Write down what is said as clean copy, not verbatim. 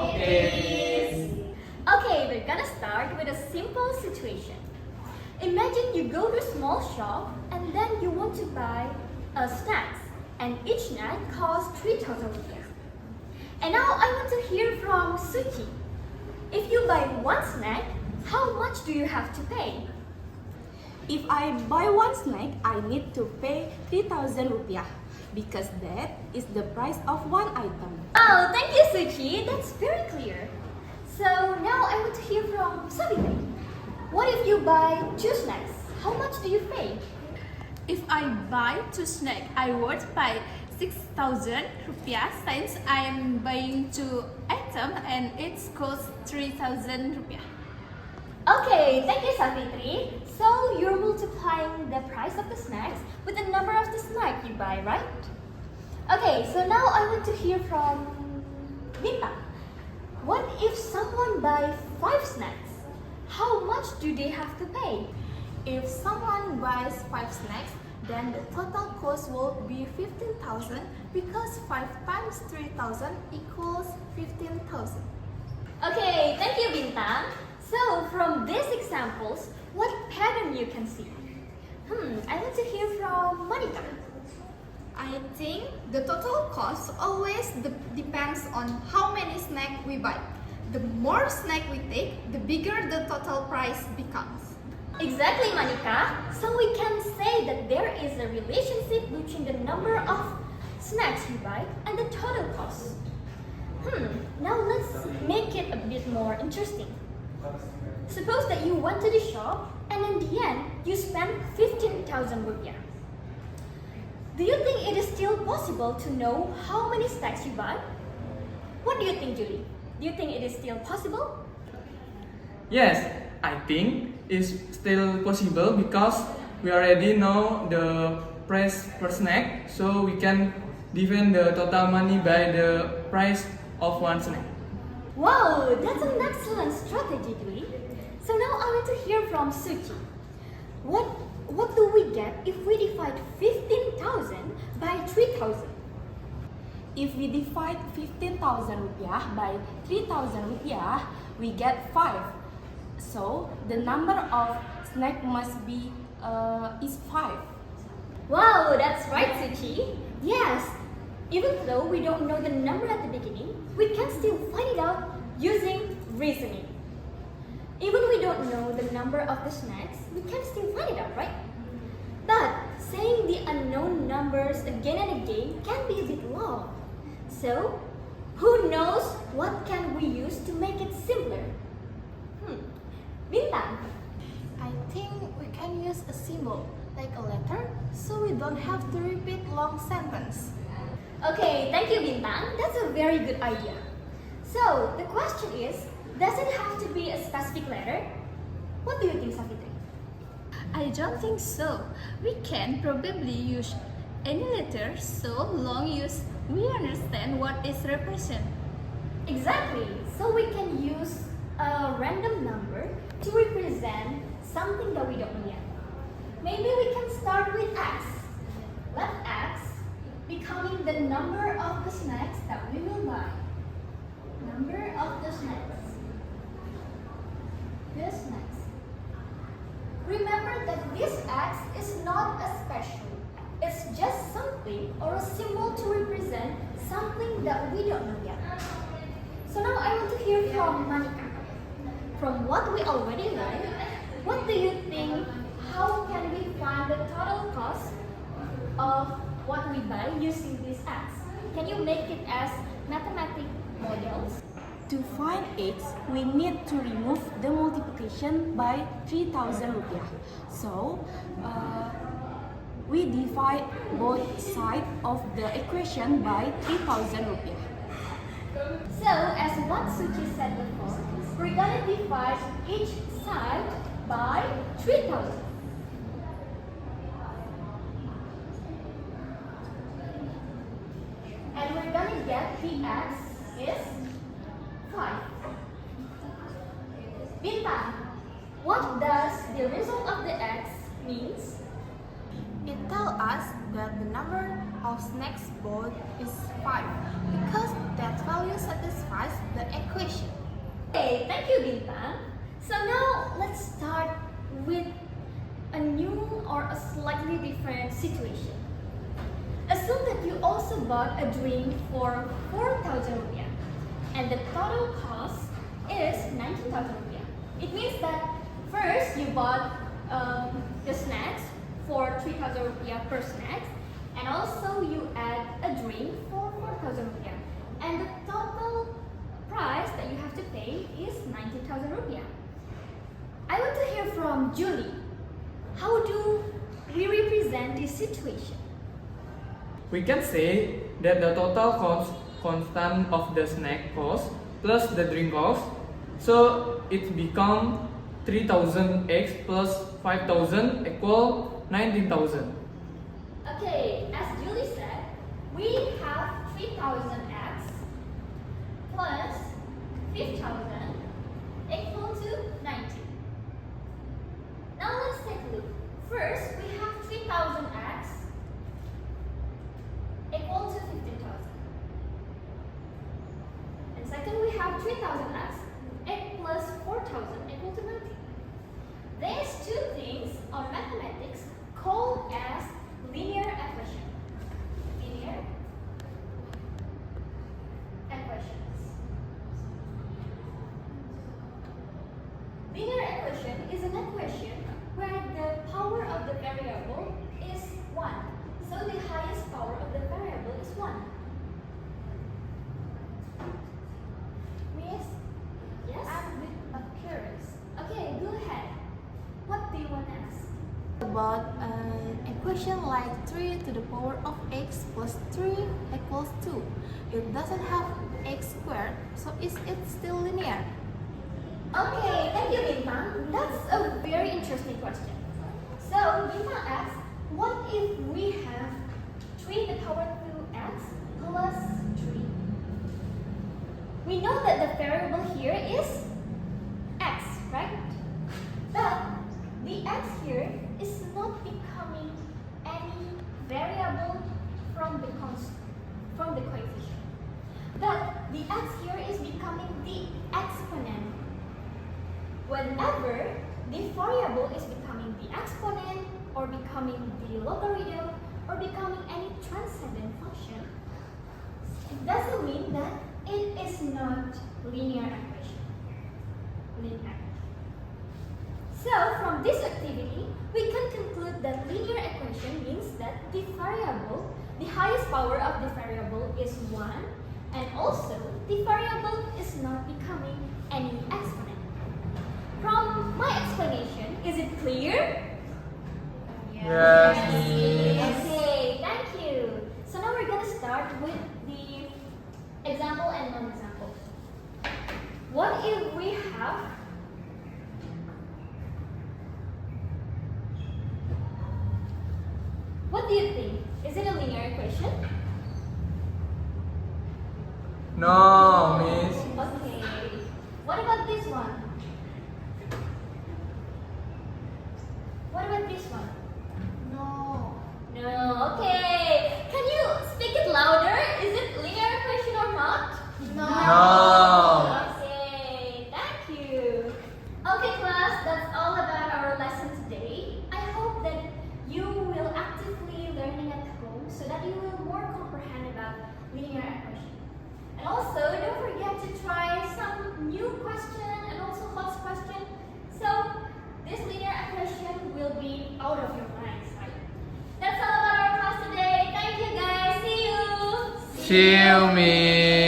Okay. Okay, we're gonna start with a simple situation. Imagine you go to a small shop and then you want to buy snacks, and each snack costs 3,000 rupiah. And now I want to hear from Suchi. If you buy one snack, how much do you have to pay? If I buy one snack, I need to pay 3,000 rupiah because that is the price of one item. Oh, thank you, Suchi. That's very clear. So now I want to hear from Savitri. What if you buy two snacks? How much do you pay? If I buy two snacks, I would pay 6,000 rupiah since I am buying two items and it costs 3,000 rupiah. Okay, thank you, Savitri. So you're multiplying the price of the snacks with the number of the snack you buy, right? Okay, so now I want to hear from Bintang. What if someone buys 5 snacks? How much do they have to pay? If someone buys 5 snacks, then the total cost will be 15,000 because 5 times 3,000 equals 15,000. Okay, thank you, Bintang. So from these examples, what pattern you can see? I want to hear from Monica. I think the total cost always depends on how many snacks we buy. The more snack we take, the bigger the total price becomes. Exactly, Monica. So we can say that there is a relationship between the number of snacks you buy and the total cost. Now let's make it a bit more interesting. Suppose that you went to the shop and in the end you spent 15,000 rupiah. Do you think it is still possible to know how many snacks you buy? What do you think, Julie? Do you think it is still possible? Yes, I think it's still possible because we already know the price per snack, so we can divide the total money by the price of one snack. Wow, that's an excellent strategy, Julie. So now I want to hear from Suchi. What do we get if we divide 15,000 by 3,000? If we divide 15,000 rupiah by 3,000 rupiah, we get 5. So the number of snack must be is 5. Wow, that's right, Suchi. Yes, even though we don't know the number at the beginning, we can still find it out using reasoning. Even we don't know the number of the snacks, we can still find it out, right? But saying the unknown numbers again and again can be a bit long. So, who knows what can we use to make it simpler? Bintang. I think we can use a symbol, like a letter, so we don't have to repeat long sentence. Okay, thank you, Bintang. That's a very good idea. So, the question is, does it have to be a specific letter? What do you think, Savitri? I don't think so. We can probably use any letter so long as we understand what is represented. Exactly. So we can use a random number to represent something that we don't know yet. Maybe we can start with X. Let X becoming the number of the snacks that we will buy. Number of the snacks. The snacks. Remember that this X is not a special. It's just something or a symbol to represent something that we don't know yet. So now I want to hear from Monica. From what we already learned, what do you think, how can we find the total cost of what we buy using this X? Can you make it as mathematical models? To find x, we need to remove the multiplication by 3,000 rupiah. So, we divide both sides of the equation by 3,000 rupiah. So, as what Suchi said before, we're gonna divide each side by 3,000. And we're gonna get the X is 5. Bintang, what does the result of the X means? It tells us that the number of snacks bought is 5 because that value satisfies the equation equation. Okay, thank you, Bintang. So now let's start with a new or a slightly different situation. Assume that you also bought a drink for 4,000 rupiah and the total cost is 19,000 rupiah. It means that first you bought the snacks for 3,000 rupiah per snack, and also you add a drink for 4,000 rupiah, and the total price that you have to pay is 19,000 rupiah. I want to hear from Julie. How do we represent this situation? We can say that the total cost constant of the snack cost plus the drink cost, so it become 3,000x plus 5,000 equal 19,000. Okay, as Julie said, we have 3,000x plus 5,000 equal to 90. Now let's take a look. First, we have 3,000x equal to 15,000. And second, we have 3,000x plus 4,000 equal to 90. These two things are mathematics called as linear equation. Linear equations. Linear equation is an equation where the power of the variable is 1. So the highest power of the variable is 1. Miss? Yes? I'm a bit curious Okay, go ahead. What do you want to ask? about an equation like 3 to the power of x plus 3 equals 2. It doesn't have x squared, so is it still linear? Okay, thank you, Bintang. That's a very interesting question. So, Bintang asks, what if we have 3 to the power 2x plus 3? We know that the variable here is x, right? But the x here is not becoming any variable from the coefficient. But the x here is becoming the exponent. Whenever the variable is becoming the exponent or becoming the logarithm or becoming any transcendent function, it doesn't mean that it is not linear equation. Linear. So from this activity, we can conclude that linear equation means that the variable, the highest power of the variable is 1, and also the variable is not becoming any exponent. From my explanation, is it clear? Yes. Okay, thank you. So now we're going to start with the example and non-example. What if we have what do you think? Is it a linear equation? No, miss. Okay. What about this one? What about this one? No. No. Okay. Can you speak it louder? Is it linear equation or not? No. Okay. Thank you. Okay, class. That's all about our lesson today. I hope that you will actively learning at home so that you will more comprehend about linear equation. And also, don't forget to try some new question and also hot question. So this linear equation will be out of your minds, right? That's all about our class today. Thank you, guys. See you. See you, miss.